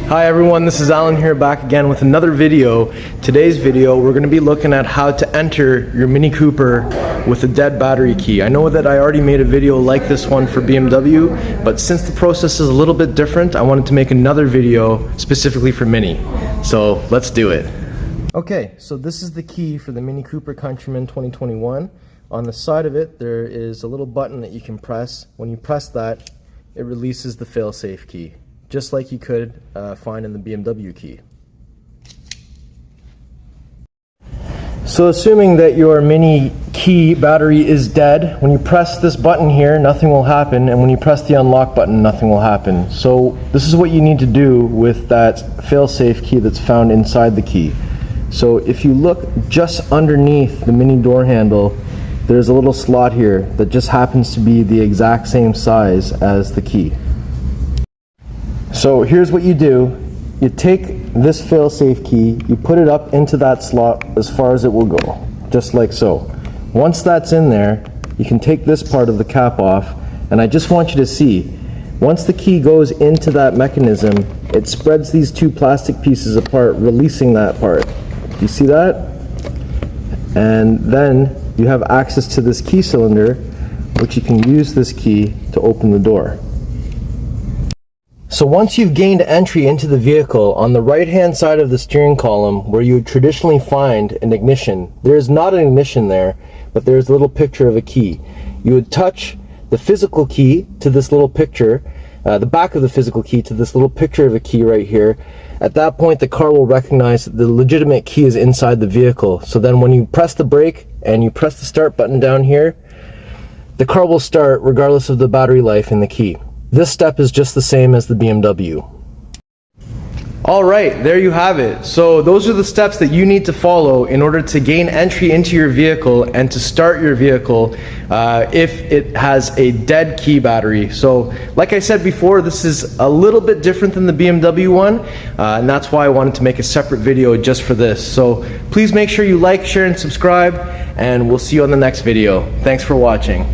Hi everyone, this is Alan here, back again with another video. Today's video we're going to be looking at how to enter your Mini Cooper with a dead battery key. I know that I already made a video like this one for BMW, but since the process is a little bit different, I wanted to make another video specifically for Mini. So let's do it. Okay, so this is the key for the Mini Cooper Countryman 2021. On the side of it there is a little button that you can press. When you press that, it releases the Failsafe key, just like you could find in the BMW key. So assuming that your Mini key battery is dead, when you press this button here, nothing will happen, and when you press the unlock button, nothing will happen. So this is what you need to do with that Failsafe key that's found inside the key. So if you look just underneath the Mini door handle, there's a little slot here that just happens to be the exact same size as the key. So here's what you do. You take this Failsafe key, you put it up into that slot as far as it will go, just like so. Once that's in there, you can take this part of the cap off, and I just want you to see, once the key goes into that mechanism, it spreads these two plastic pieces apart, releasing that part. Do you see that? And then you have access to this key cylinder, which you can use this key to open the door. So once you've gained entry into the vehicle, on the right hand side of the steering column where you would traditionally find an ignition, there is not an ignition there, but there's a little picture of a key. You would touch the physical key to this little picture, the back of the physical key to this little picture of a key right here. At that point the car will recognize that the legitimate key is inside the vehicle. So then when you press the brake and you press the start button down here, the car will start regardless of the battery life in the key. This step is just the same as the BMW. Alright, there you have it. So those are the steps that you need to follow in order to gain entry into your vehicle and to start your vehicle if it has a dead key battery. So like I said before, this is a little bit different than the BMW one, and that's why I wanted to make a separate video just for this. So please make sure you like, share, and subscribe, and we'll see you on the next video. Thanks for watching.